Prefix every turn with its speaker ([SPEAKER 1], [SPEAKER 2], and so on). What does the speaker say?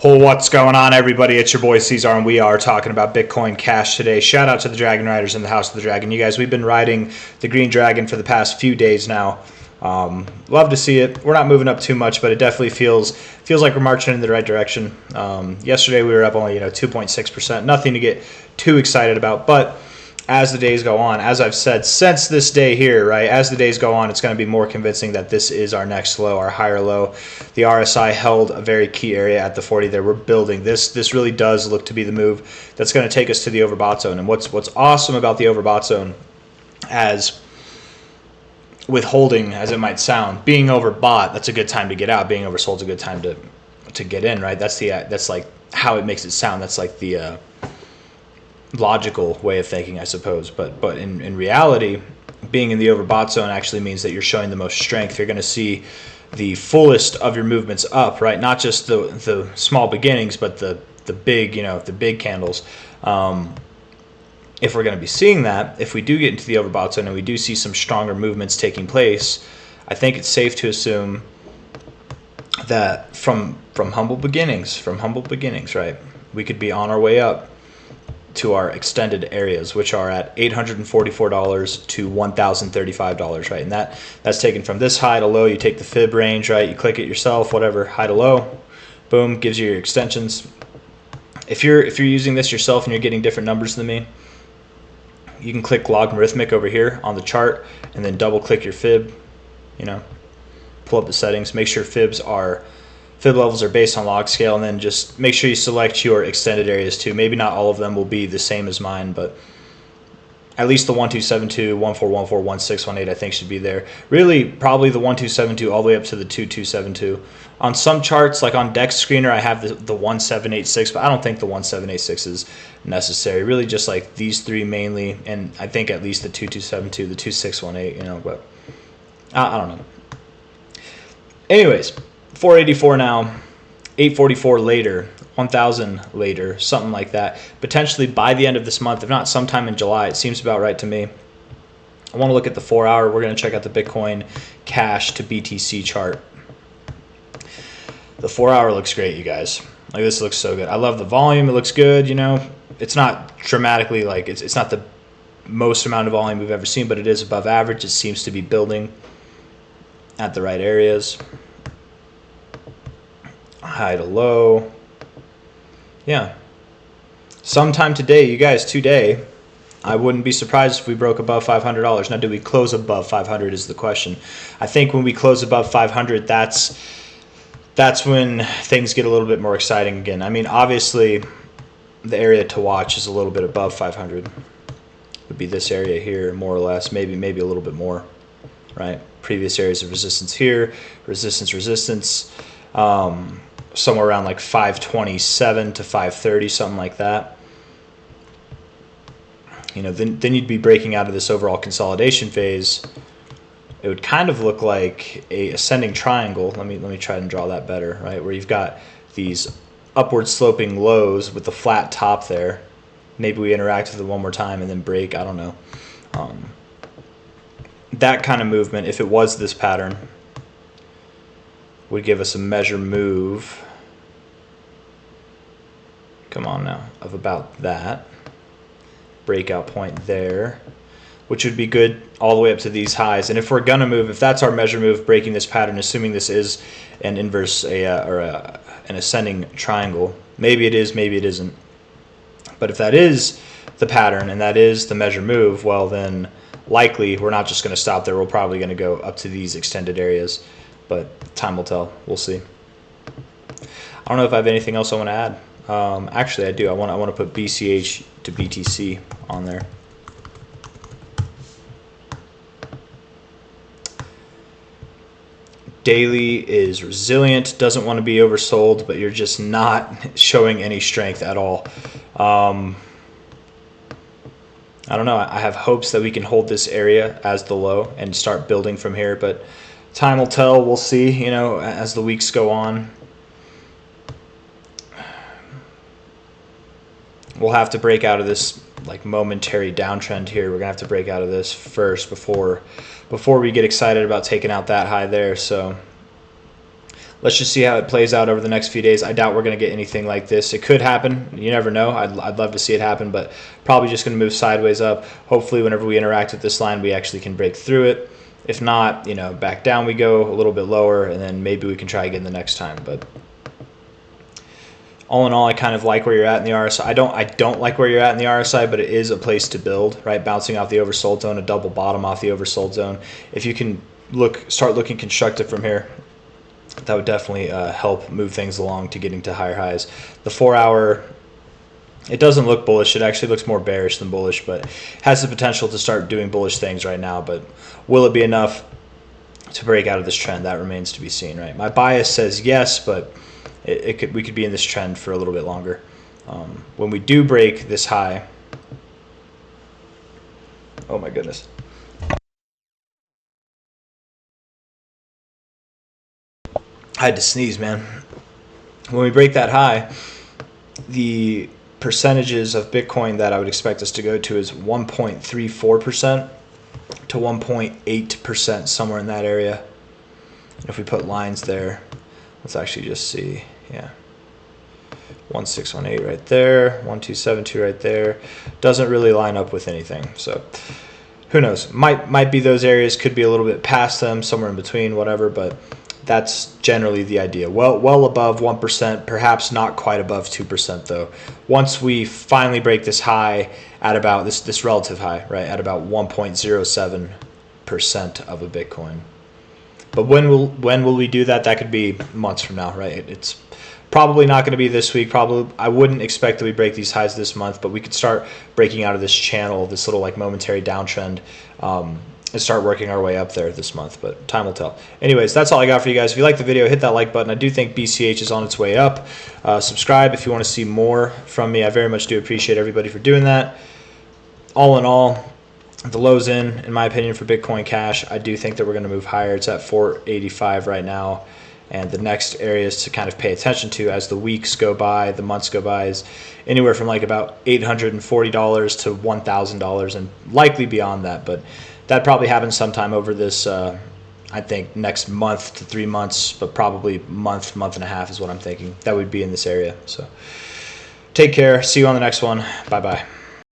[SPEAKER 1] Well, what's going on, everybody? It's your boy C-Zar, and we are talking about Bitcoin Cash today. Shout out to the Dragon Riders in the House of the Dragon. You guys, we've been riding the Green Dragon for the past few days now. Love to see it. We're not moving up too much, but it definitely feels like we're marching in the right direction. Yesterday we were up only 2.6%. Nothing to get too excited about, but as the days go on, as I've said since this day here, right, as the days go on, it's going to be more convincing that this is our next low, our higher low. The RSI held a very key area at the 40 there. We're building. This really does look to be the move that's going to take us to the overbought zone. And what's awesome about the overbought zone, as withholding as it might sound, being overbought, that's a good time to get out. Being oversold is a good time to get in, right? That's like how it makes it sound. That's like the logical way of thinking, I suppose, but in reality, being in the overbought zone actually means that you're showing the most strength. You're going to see the fullest of your movements up, right? Not just the small beginnings, but the big, the big candles. If we're going to be seeing that, if we do get into the overbought zone and we do see some stronger movements taking place, I think it's safe to assume that from humble beginnings, right, we could be on our way up to our extended areas, which are at $844 to $1,035, right? And that's taken from this high to low. You take the fib range, right? You click it yourself, whatever, high to low, boom, gives you your extensions. If you're using this yourself and you're getting different numbers than me, you can click logarithmic over here on the chart and then double click your fib, pull up the settings, make sure fib levels are based on log scale, and then just make sure you select your extended areas too. Maybe not all of them will be the same as mine, but at least the 1272, 1414, 1618 I think should be there. Really, probably the 1272 all the way up to the 2272. On some charts, like on Dex Screener, I have the 1786, but I don't think the 1786 is necessary. Really just like these three mainly, and I think at least the 2272, the 2618, but I don't know. Anyways, 484 now, 844 later, 1,000 later, something like that. Potentially by the end of this month, if not sometime in July. It seems about right to me. I want to look at the 4 hour. We're going to check out the Bitcoin Cash to BTC chart. The 4 hour looks great, you guys. Like, this looks so good. I love the volume. It looks good, It's not dramatically, like, it's not the most amount of volume we've ever seen, but it is above average. It seems to be building at the right areas. High to low. Yeah. Sometime today, you guys, today, I wouldn't be surprised if we broke above $500. Now, do we close above 500 is the question. I think when we close above 500, that's when things get a little bit more exciting again. I mean, obviously, the area to watch is a little bit above 500. Would be this area here, more or less, maybe a little bit more, right? Previous areas of resistance here, resistance. Somewhere around like 527 to 530, something like that. Then you'd be breaking out of this overall consolidation phase. It would kind of look like a ascending triangle. Let me try and draw that better, right? Where you've got these upward sloping lows with the flat top there. Maybe we interact with it one more time and then break. I don't know. That kind of movement, if it was this pattern, would give us a measure move, come on now, of about that breakout point there, which would be good all the way up to these highs. And if we're gonna move, if that's our measure move, breaking this pattern, assuming this is an inverse an ascending triangle, maybe it is, maybe it isn't, but if that is the pattern and that is the measure move, well then likely we're not just going to stop there. We're probably going to go up to these extended areas, but time will tell. We'll see. I don't know if I have anything else I want to add. Actually, I do. I want to put BCH to BTC on there. Daily is resilient, doesn't want to be oversold, but you're just not showing any strength at all. I don't know. I have hopes that we can hold this area as the low and start building from here, but time will tell. We'll see, as the weeks go on. We'll have to break out of this like momentary downtrend here. We're gonna have to break out of this first before we get excited about taking out that high there. So let's just see how it plays out over the next few days. I doubt we're going to get anything like this. It could happen. You never know. I'd love to see it happen, but probably just going to move sideways up. Hopefully, whenever we interact with this line, we actually can break through it. If not, back down we go a little bit lower, and then maybe we can try again the next time. But all in all, I kind of like where you're at in the RSI. I don't like where you're at in the RSI, but it is a place to build, right? Bouncing off the oversold zone, a double bottom off the oversold zone. If you can start looking constructive from here, that would definitely help move things along to getting to higher highs. The 4-hour, it doesn't look bullish. It actually looks more bearish than bullish, but has the potential to start doing bullish things right now. But will it be enough to break out of this trend? That remains to be seen, right? My bias says yes, but we could be in this trend for a little bit longer. When we do break this high, oh my goodness. I had to sneeze, man. When we break that high, the percentages of Bitcoin that I would expect us to go to is 1.34% to 1.8%, somewhere in that area. If we put lines there, let's actually just see. Yeah, 1618 right there, 1272 right there. Doesn't really line up with anything. So who knows? Might be those areas. Could be a little bit past them, somewhere in between, whatever. But that's generally the idea. Well above 1%, perhaps not quite above 2% though. Once we finally break this high at about this relative high, right, at about 1.07% of a Bitcoin. But when will we do that? That could be months from now, right? It's probably not going to be this week. Probably I wouldn't expect that we break these highs this month, but we could start breaking out of this channel, this little like momentary downtrend, and start working our way up there this month, but time will tell. Anyways, that's all I got for you guys. If you like the video, hit that like button. I do think BCH is on its way up. Subscribe if you want to see more from me. I very much do appreciate everybody for doing that. All in all, the lows in my opinion, for Bitcoin Cash. I do think that we're going to move higher. It's at 485 right now. And the next areas to kind of pay attention to as the weeks go by, the months go by, is anywhere from like about $840 to $1,000 and likely beyond that. But that probably happens sometime over this, I think, next month to 3 months, but probably month and a half is what I'm thinking. That would be in this area. So take care. See you on the next one. Bye-bye.